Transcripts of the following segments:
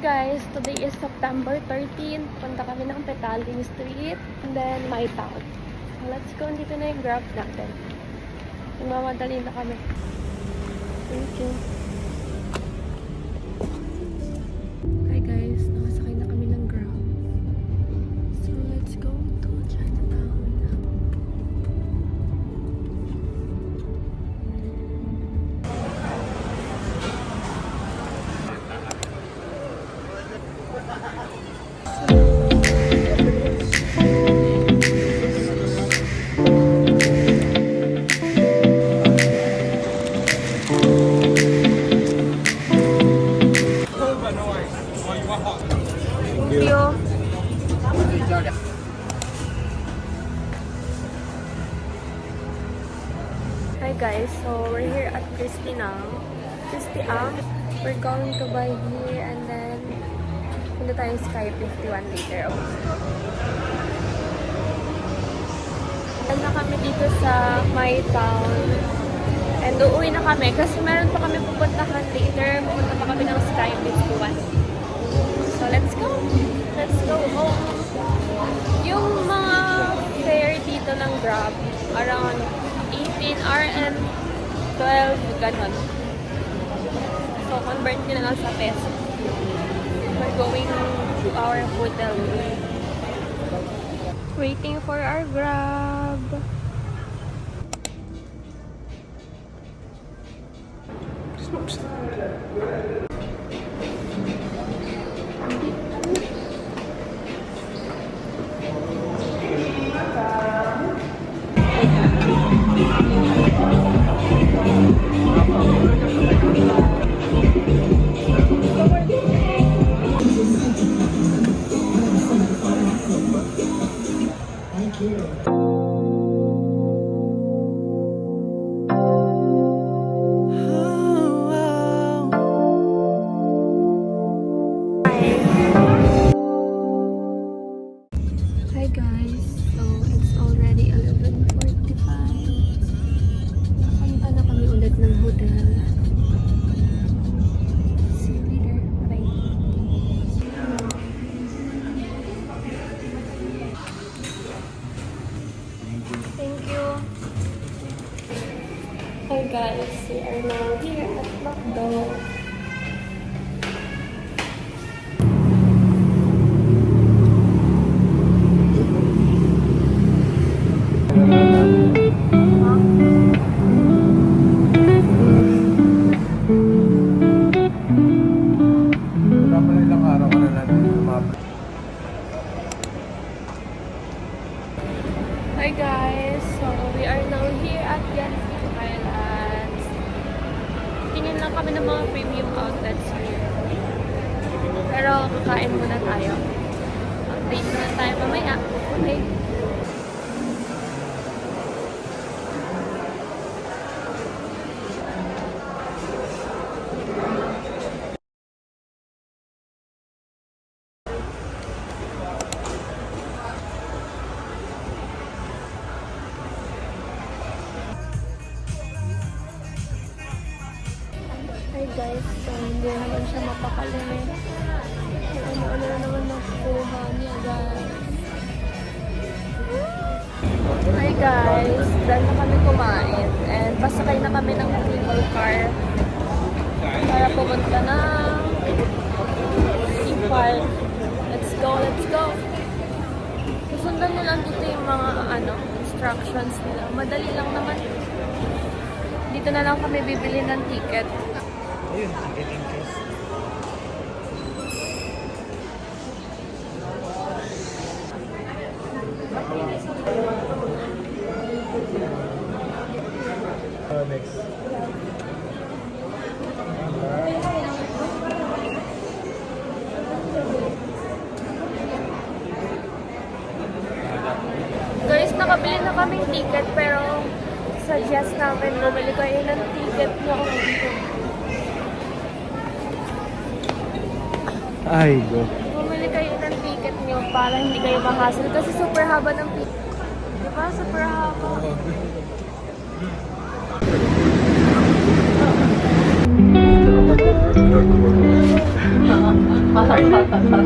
guys, today is September 13. Punta kami ng Petaling Street and then my town. So let's go, dito na yung Grab natin. Mamadali na kami. Thank you. Hi guys, nakasakay na kami ng Grab. So let's go to Chinatown. Hi guys, so we're here at Christie Ang. We're going to buy here and then punta tayo Sky 51 later. And na kami dito sa my town. And uuwi na kami kasi meron pa kami pupuntahan later. Pupunta pa kami ng Sky 51. So let's go! Let's go home! Yung mga fare dito ng Grab, around 18 RN, 12, ganon. So, convert nyo na lang sa peso. We're going to our hotel room. Waiting for our Grab. Hi guys, so it's already 11:45. Punta na kami ulit ng hotel. See you later. Bye. Thank you. Hi guys, we are now here at McDo. Hi guys, so we are now here at Genting Highlands. Tingin lang kami ng mga premium outlets here. Pero kakain muna tayo. Update na tayo mamaya. Okay? Hi guys, so hindi naman siya mapakali. Ano na naman nakukuha niya guys. Hi guys, dahil na kami kumain and pasakay na kami ng cable car para pumunta na Park. Let's go, let's go! Susundan nyo lang dito yung mga instructions nila. Madali lang naman. Dito na lang kami bibili ng ticket. Ayun, ticketing case. Next. Guys, nakabili na kaming ticket pero suggest namin bumili kayo ng ticket nyo. Ay, go. Bumili kayo ng ticket nyo para hindi kayo ma-hassle kasi super haba ng ticket. Diba? Super haba. Mahal. Yeah,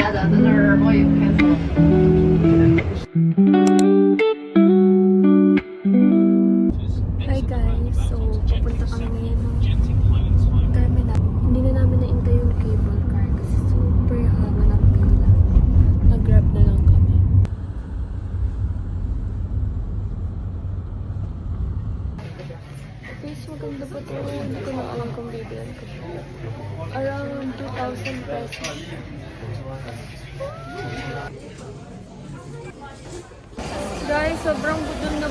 the other boy cancel. Hi guys, so pupunta kami ngayon ng terminal. Hindi na namin naintay yung cable car kasi super haba ng pila. Nag-grab na lang kami. Guys, maganda pa ito. Hindi ko na alam kung bibilan ko. Around 2,000 pesos. Guys, sobrang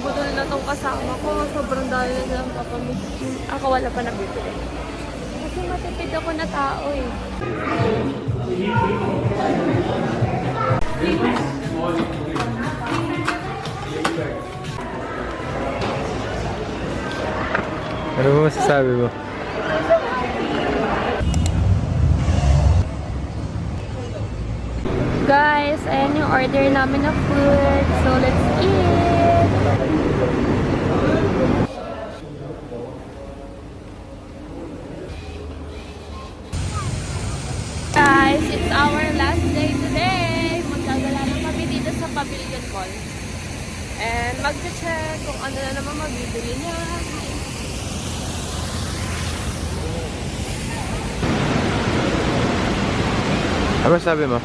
budol na tong kasama ko. Sobrang dahil na lang papamit. Ako wala pa nabibili. Kasi matipid ako na tao eh. Ano ba masasabi mo? Guys, ayan yung order namin na food. So, let's eat! Guys, it's our last day today. Magdadala lang kami dito sa Pavilion Mall. And mag-check kung ano na naman mabibili niya. Ano sabi mo?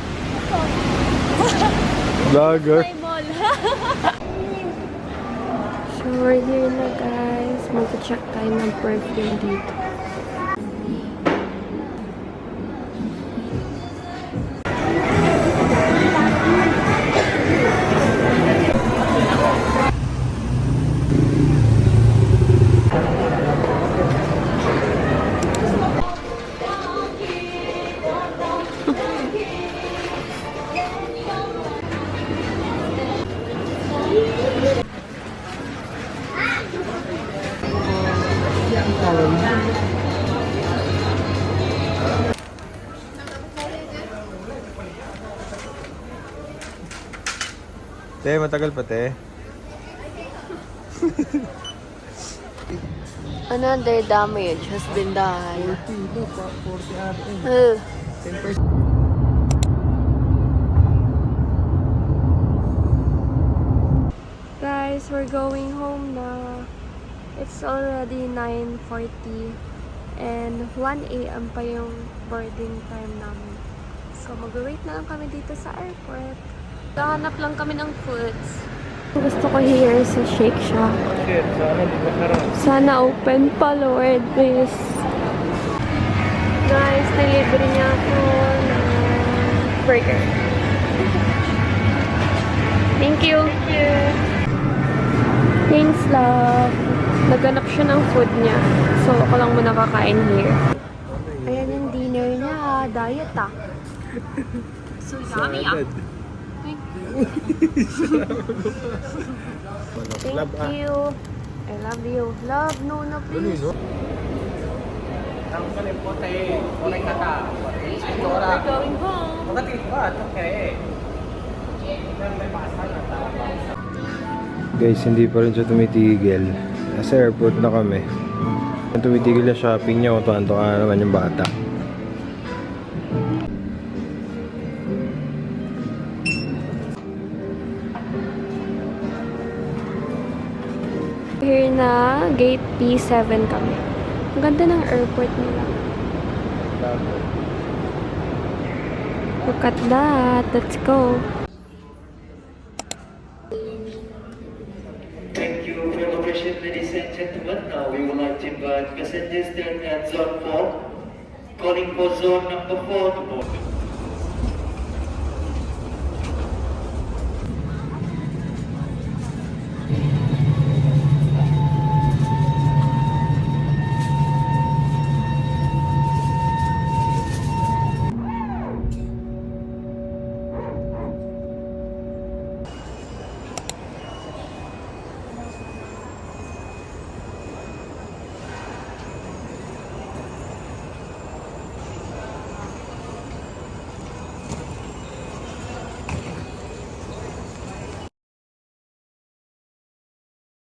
Vlogger. May mall. So, we're here na guys. Mag-check tayo ng perfume dito. Te, matagal pa te. Another damage has been done. 40 ate. Ugh. 10%. Guys, we're going home na. It's already 9:40 and 1 a.m. pa yung boarding time namin. So, mag-wait na lang kami dito sa airport. Kahanap lang kami ng foods. Gusto ko here sa Shake Shack. Shit, sana di ba karoon? Sana open pa, Lord, please. Guys, delivery niya ako ng burger. Thank you. Thanks, love. Naghanap siya ng food niya. So, ako lang muna kakain here. Ayan yung dinner niya. Diet, ah. So, yummy, ah. Thank you. I love you. Love, no, no, please. We're going home. Guys, hindi pa rin siya tumitigil. Nasa airport na kami. Ang tumitigil na shopping niya, tuwan-tuwa na naman yung bata. Here na, gate P7 kami. Ang ganda ng airport nila. Look at that. Let's go. Thank you for your cooperation, ladies and gentlemen. Now we would like to invite passengers there at Zone 4. Calling for Zone number 4 to board.